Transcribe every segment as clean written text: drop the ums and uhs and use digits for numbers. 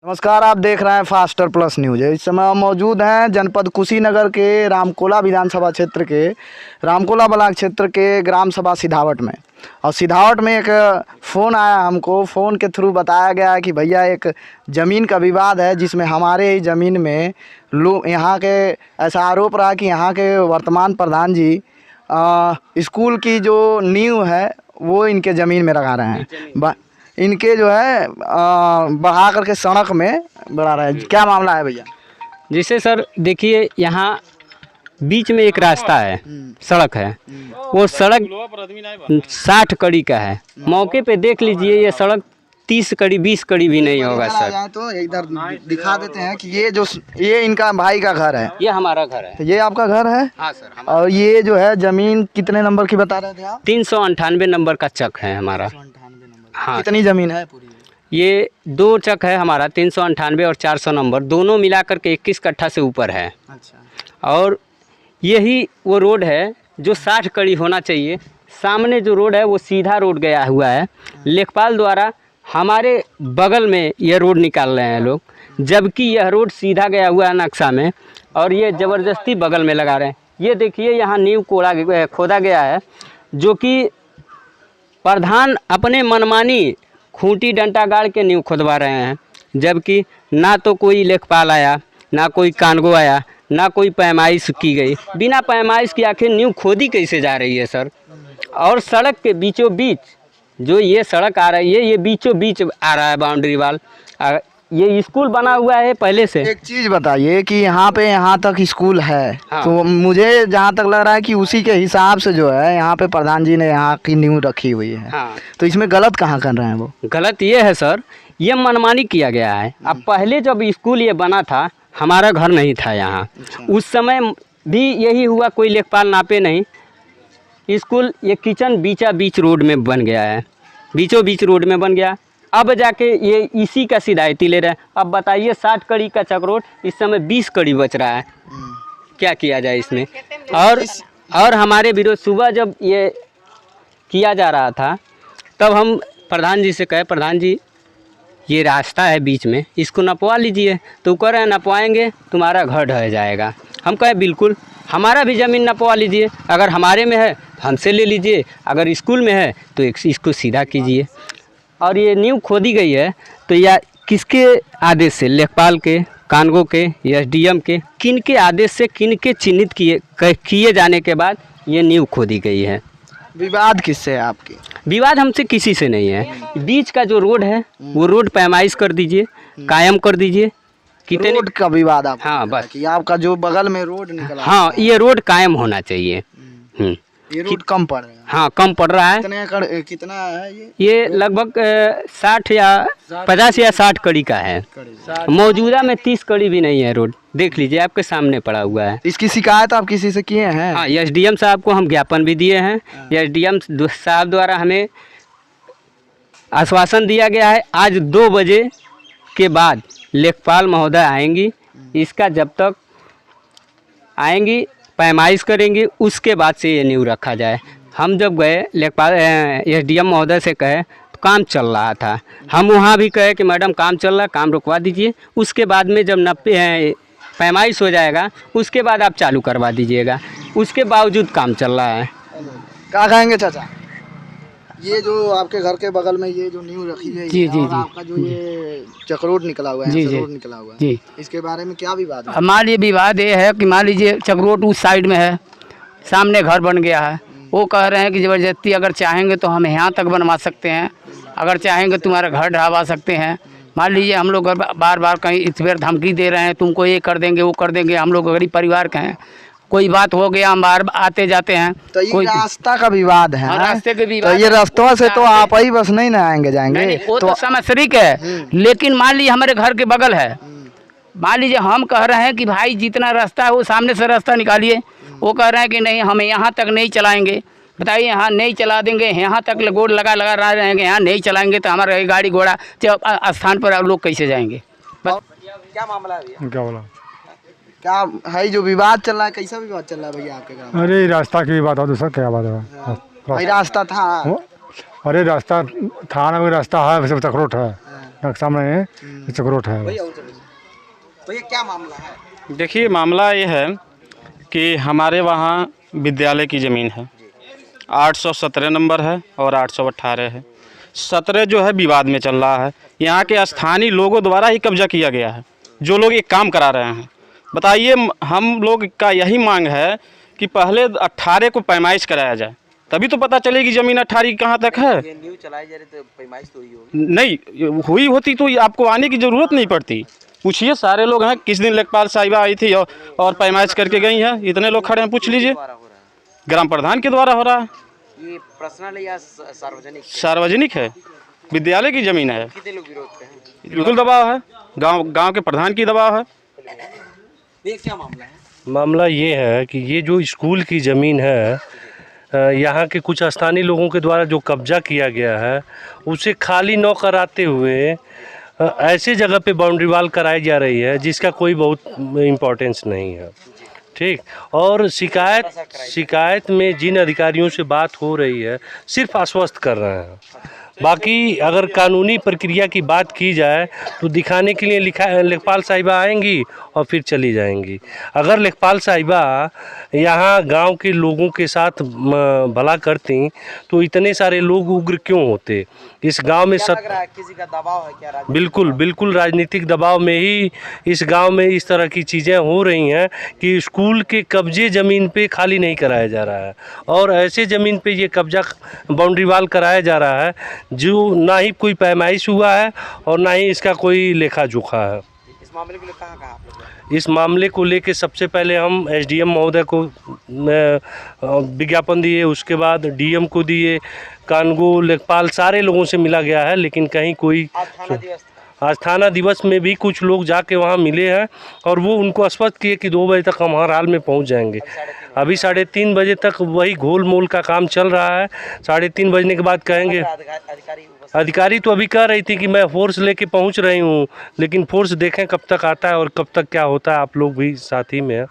नमस्कार, आप देख रहे हैं फास्टर प्लस न्यूज। इस समय हम मौजूद हैं जनपद कुशीनगर के रामकोला विधानसभा क्षेत्र के रामकोला ब्लॉक क्षेत्र के ग्राम सभा सिधावट में। और सिधावट में एक फ़ोन आया हमको, फ़ोन के थ्रू बताया गया कि भैया एक ज़मीन का विवाद है जिसमें हमारे ही ज़मीन में लोग यहाँ के ऐसा आरोप रहा कि यहाँ के वर्तमान प्रधान जी स्कूल की जो नींव है वो इनके ज़मीन में लगा रहे हैं, इनके जो है बढ़ा करके सड़क में बढ़ा रहे हैं। क्या मामला है भैया? जिसे सर देखिए, यहाँ बीच में एक रास्ता है, सड़क है, वो सड़क 60 कड़ी का है। मौके पे देख लीजिए, ये सड़क 30 कड़ी 20 कड़ी भी नहीं होगा सर। तो इधर दिखा देते हैं कि ये इनका भाई का घर है, ये हमारा घर है। तो ये आपका घर है? हाँ सर। और ये जो है ज़मीन कितने नंबर की बता रहे थे आप? 398 नंबर का चक है हमारा। हाँ। कितनी ज़मीन है पूरी? ये 2 चक है हमारा, 398 और 400 नंबर, दोनों मिलाकर के 21 कट्ठा से ऊपर है। अच्छा। और यही वो रोड है जो 60 कड़ी होना चाहिए। सामने जो रोड है वो सीधा रोड गया हुआ है। लेखपाल द्वारा हमारे बगल में यह रोड निकाल रहे हैं लोग, जबकि यह रोड सीधा गया हुआ है नक्शा में, और ये ज़बरदस्ती बगल में लगा रहे हैं। ये देखिए, यहाँ नींव खोदा गया है, जो कि प्रधान अपने मनमानी खूंटी डंटा गाड़ के नींव खोदवा रहे हैं, जबकि ना तो कोई लेखपाल आया, ना कोई कानगो आया, ना कोई पैमाइश की गई। बिना पैमाइश की आखिर नींव खोदी कैसे जा रही है सर? और सड़क के बीचों बीच जो ये सड़क आ रही है, ये बीचों बीच आ रहा है बाउंड्री वाल। ये स्कूल बना हुआ है पहले से। एक चीज़ बताइए कि यहाँ पे यहाँ तक स्कूल है। हाँ। तो मुझे जहाँ तक लग रहा है कि उसी के हिसाब से जो है यहाँ पे प्रधान जी ने यहाँ की नींव रखी हुई है। हाँ। तो इसमें गलत कहाँ कर रहे हैं वो? गलत ये है सर, ये मनमानी किया गया है। अब पहले जब स्कूल ये बना था, हमारा घर नहीं था यहाँ। उस समय भी यही हुआ, कोई लेखपाल नापे नहीं। स्कूल ये किचन बीच रोड में बन गया है, बीचों बीच रोड में बन गया। अब जाके ये इसी का सिधायती ले रहे हैं। अब बताइए, 60 कड़ी का चक रोड इस समय 20 कड़ी बच रहा है। क्या किया जाए इसमें? और हमारे विरोध सुबह जब ये किया जा रहा था, तब हम प्रधान जी से कहे, प्रधान जी ये रास्ता है बीच में, इसको नपवा लीजिए। तो कह रहे हैं नपवाएंगे तुम्हारा घर ढह जाएगा। हम कहे बिल्कुल, हमारा भी ज़मीन नपवा लीजिए, अगर हमारे में है हमसे ले लीजिए, अगर स्कूल में है तो इसको सीधा कीजिए। और ये नींव खोदी गई है तो या किसके आदेश से? लेखपाल के, कानगो के, एसडीएम के, किन के आदेश से, किन के चिन्हित किए जाने के बाद ये नींव खोदी गई है? विवाद किससे है आपकी? विवाद हमसे किसी से नहीं है। बीच का जो रोड है वो रोड पैमाइश कर दीजिए, कायम कर दीजिए। कितने रोड का विवाद आप? हाँ बस, कि आपका जो बगल में रोड निकला। हाँ, ये रोड कायम होना चाहिए। ये रोड कम पड़ रहा है। हाँ, कम पड़ रहा है। कितना है ये लगभग 60 या 50 या 60 कड़ी का है। मौजूदा में 30 कड़ी भी नहीं है रोड। देख लीजिए, आपके सामने पड़ा हुआ है। इसकी शिकायत आप किसी से किए हैं? हाँ, एसडीएम साहब को हम ज्ञापन भी दिए हैं। एसडीएम साहब द्वारा हमें आश्वासन दिया गया है, आज 2 बजे के बाद लेखपाल महोदय आएंगी। इसका जब तक आएंगी पैमाइश करेंगी, उसके बाद से ये नींव रखा जाए। हम जब गए लेखपाल एसडीएम महोदय से कहे तो काम चल रहा था। हम वहाँ भी कहे कि मैडम काम चल रहा है, काम रुकवा दीजिए। उसके बाद में जब पैमाइश हो जाएगा उसके बाद आप चालू करवा दीजिएगा। उसके बावजूद काम चल रहा है। क्या कहेंगे चाचा? ये जो आपके घर के बगल में ये जो नींव रखी है, जी जी जी, आपका जो ये चक्रोड निकला हुआ है, जी जी, रोड निकला हुआ है जी, इसके बारे में क्या विवाद है? हमारे लिए विवाद ये है कि मान लीजिए चक्रोड उस साइड में है, सामने घर बन गया है। वो कह रहे हैं कि ज़बरदस्ती अगर चाहेंगे तो हम यहाँ तक बनवा सकते हैं, अगर चाहेंगे तुम्हारा घर ढहवा सकते हैं। मान लीजिए हम लोग बार बार कहीं इस बार धमकी दे रहे हैं, तुमको ये कर देंगे वो कर देंगे। हम लोग गरीब परिवार के हैं, कोई बात हो गया हम बार आते जाते हैं। तो ये कोई रास्ता का विवाद है। रास्ते के विवाद, तो ये रास्तों से तो आप ही बस नहीं ना आएंगे जाएंगे। वो तो समस्या है, लेकिन मान लीजिए हमारे घर के बगल है। मान लीजिए हम कह रहे हैं कि भाई जितना रास्ता है वो सामने से रास्ता निकालिए। वो कह रहे हैं कि नहीं, हमें यहाँ तक नहीं चलाएंगे। बताइए, यहाँ नहीं चला देंगे, यहाँ तक गोड़ लगा रहेंगे, यहाँ नहीं चलाएंगे तो हमारा गाड़ी घोड़ा स्थान पर लोग कैसे जाएंगे? बस। क्या मामला है भैया? क्या बोला? क्या है जो विवाद चल रहा है? कैसा विवाद चल रहा है भैया आपके गाँव? अरे रास्ता की बात है, दूसरा क्या बात है? भाई रास्ता था। अरे रास्ता थाना में रास्ता है, वैसे चक्रोट है। नक्शा में है, चक्रोट है। तो ये क्या मामला है? देखिए, मामला ये है कि हमारे वहाँ विद्यालय की ज़मीन है, 817 नंबर है और 818 है। 17 जो है विवाद में चल रहा है। यहाँ के स्थानीय लोगों द्वारा ही कब्जा किया गया है, जो लोग ये काम करा रहे हैं। बताइए, हम लोग का यही मांग है कि पहले 18 को पैमाइश कराया जाए, तभी तो पता चलेगी ज़मीन 18 कहाँ तक है। ये न्यूज़ चलाई जा रही तो पैमाइश तो हुई होगी। नहीं हुई होती तो आपको आने की ज़रूरत नहीं पड़ती। पूछिए, सारे लोग हैं। किस दिन लेखपाल साहिबा आई थी और पैमाइश करके गई हैं। इतने लोग खड़े हैं, पूछ लीजिए। द्वारा हो रहा है ग्राम प्रधान के द्वारा हो रहा है। ये पर्सनल है या सार्वजनिक? सार्वजनिक है, विद्यालय की ज़मीन है। कितने लोग विरोध पे हैं? बिल्कुल दबाव है, गांव के प्रधान की दबाव है। ये क्या मामला है? मामला ये है कि ये जो स्कूल की ज़मीन है, यहाँ के कुछ स्थानीय लोगों के द्वारा जो कब्जा किया गया है, उसे खाली न कराते हुए ऐसे जगह पे बाउंड्री वाल कराई जा रही है जिसका कोई बहुत इम्पोर्टेंस नहीं है। ठीक। और शिकायत में जिन अधिकारियों से बात हो रही है सिर्फ आश्वस्त कर रहे हैं। बाकी अगर कानूनी प्रक्रिया की बात की जाए तो दिखाने के लिए लेखपाल साहिबा आएंगी और फिर चली जाएंगी। अगर लेखपाल साहिबा यहाँ गांव के लोगों के साथ भला करती तो इतने सारे लोग उग्र क्यों होते। इस गांव में क्या लग रहा है, किसी का दबाव है क्या? बिल्कुल राजनीतिक दबाव में ही इस गांव में इस तरह की चीज़ें हो रही हैं कि स्कूल के कब्जे ज़मीन पे खाली नहीं कराया जा रहा है और ऐसे ज़मीन पे ये कब्जा बाउंड्री वाल कराया जा रहा है जो ना ही कोई पैमाइश हुआ है और ना ही इसका कोई लेखा जोखा है। इस मामले को लेकर कहाँ आप लोग? इस मामले को लेके सबसे पहले हम एसडीएम महोदय को विज्ञापन दिए, उसके बाद डीएम को दिए, कानगो, लेखपाल, सारे लोगों से मिला गया है, लेकिन कहीं कोई। आज थाना दिवस में भी कुछ लोग जाके वहाँ मिले हैं और वो उनको आश्वस्त किए कि 2 बजे तक हम हर हाल में पहुँच जाएंगे। अभी 3:30 बजे तक वही घोल मोल का काम चल रहा है। 3:30 बजने के बाद कहेंगे। अधिकारी तो अभी कह रही थी कि मैं फोर्स लेके पहुंच रही हूं, लेकिन फोर्स देखें कब तक आता है और कब तक क्या होता है। आप लोग भी साथ ही में हैं।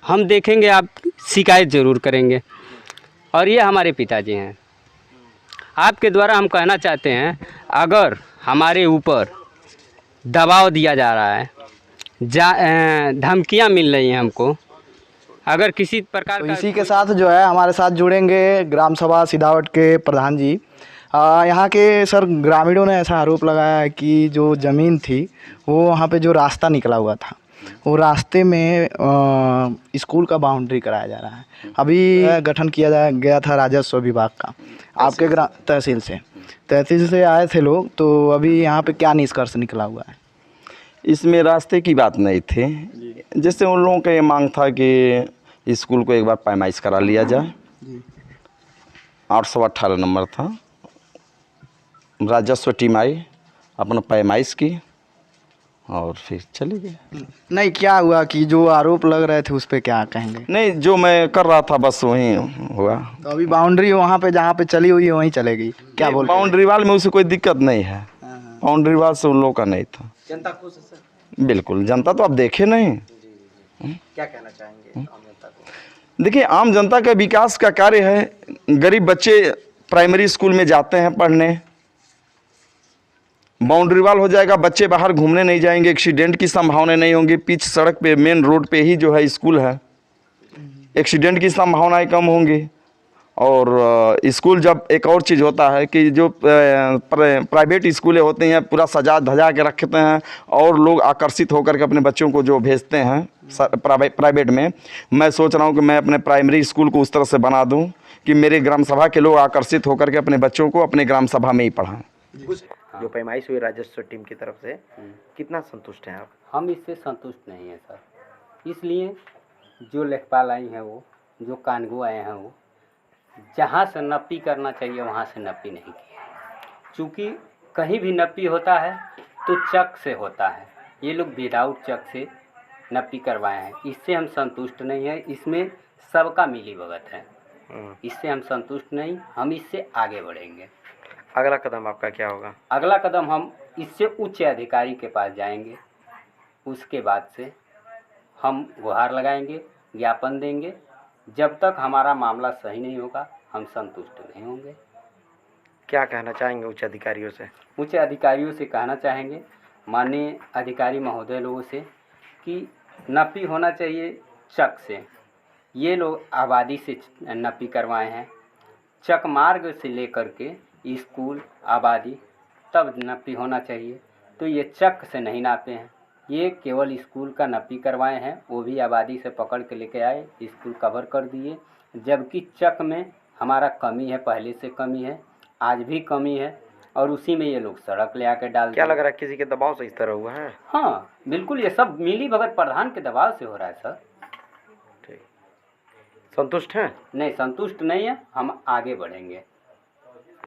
हम देखेंगे, आप शिकायत ज़रूर करेंगे। और ये हमारे पिताजी हैं। आपके द्वारा हम कहना चाहते हैं, अगर हमारे ऊपर दबाव दिया जा रहा है, धमकियां मिल रही हैं हमको, अगर किसी प्रकार तो का इसी के साथ जो है हमारे साथ जुड़ेंगे ग्राम सभा सिधावट के प्रधान जी। यहाँ के सर ग्रामीणों ने ऐसा आरोप लगाया है कि जो ज़मीन थी वो वहाँ पे जो रास्ता निकला हुआ था, वो रास्ते में स्कूल का बाउंड्री कराया जा रहा है। अभी गठन किया गया था राजस्व विभाग का, आपके तहसील से आए थे लोग। तो अभी यहाँ पे क्या निष्कर्ष निकला हुआ है? इसमें रास्ते की बात नहीं थी। जैसे उन लोगों का ये मांग था कि स्कूल को एक बार पैमाइश करा लिया जाए। 818 नंबर था। राजस्व टीम आई, अपना पैमाइश की और फिर चले गए। नहीं, क्या हुआ कि जो आरोप लग रहे थे उस पर क्या कहेंगे? नहीं, जो मैं कर रहा था बस वही हुआ। तो अभी बाउंड्री वहाँ पे जहाँ पे चली हुई है वहीं चलेगी, क्या बोल? बाउंड्री वाल में उसे कोई दिक्कत नहीं है। बाउंड्री वाल से उन लोगों का नहीं था। जनता खुश है सर? बिल्कुल, जनता तो आप देखे नहीं। क्या कहना चाहेंगे आम जनता को? देखिए, आम जनता का विकास का कार्य है। गरीब बच्चे प्राइमरी स्कूल में जाते हैं पढ़ने, बाउंड्री वाल हो जाएगा, बच्चे बाहर घूमने नहीं जाएंगे, एक्सीडेंट की संभावना नहीं होंगी। पिच सड़क पे, मेन रोड पे ही जो है स्कूल है, एक्सीडेंट की संभावनाएं कम होंगी। और स्कूल जब एक और चीज़ होता है कि जो प्राइवेट स्कूलें होती हैं पूरा सजा धजा के रखते हैं और लोग आकर्षित होकर के अपने बच्चों को जो भेजते हैं प्राइवेट में। मैं सोच रहा हूं कि मैं अपने प्राइमरी स्कूल को उस तरह से बना दूं कि मेरे ग्राम सभा के लोग आकर्षित होकर के अपने बच्चों को अपने ग्राम सभा में ही पढ़ाएं। जो पैमाइश हुई राजस्व टीम की तरफ से, कितना संतुष्ट हैं आप? हम इससे संतुष्ट नहीं हैं सर। इसलिए जो लेखपाल आई हैं, वो जो कानगो आए हैं, वो जहाँ से नप्पी करना चाहिए वहाँ से नप्पी नहीं की। चूँकि कहीं भी नप्पी होता है तो चक से होता है, ये लोग विदाउट चक से नप्पी करवाए हैं। इससे हम संतुष्ट नहीं हैं। इसमें सबका मिलीभगत है, इससे हम संतुष्ट नहीं। हम इससे आगे बढ़ेंगे। अगला कदम आपका क्या होगा? अगला कदम हम इससे उच्च अधिकारी के पास जाएंगे। उसके बाद से हम गुहार लगाएंगे, ज्ञापन देंगे। जब तक हमारा मामला सही नहीं होगा हम संतुष्ट नहीं होंगे। क्या कहना चाहेंगे उच्च अधिकारियों से? उच्च अधिकारियों से कहना चाहेंगे, माननीय अधिकारी महोदय लोगों से, कि नपी होना चाहिए चक से। ये लोग आबादी से नपी करवाए हैं, चक मार्ग से लेकर के स्कूल आबादी तब नपी होना चाहिए। तो ये चक से नहीं नापे हैं, ये केवल स्कूल का नपी करवाए हैं, वो भी आबादी से पकड़ के लेके आए, स्कूल कवर कर दिए। जबकि चक में हमारा कमी है, पहले से कमी है, आज भी कमी है, और उसी में ये लोग सड़क ले आके डाल क्या दिए। लग रहा है किसी के दबाव से इस तरह हुआ है? हाँ बिल्कुल, ये सब मिली भगत प्रधान के दबाव से हो रहा है सर। ठीक, संतुष्ट हैं? नहीं, संतुष्ट नहीं है, हम आगे बढ़ेंगे।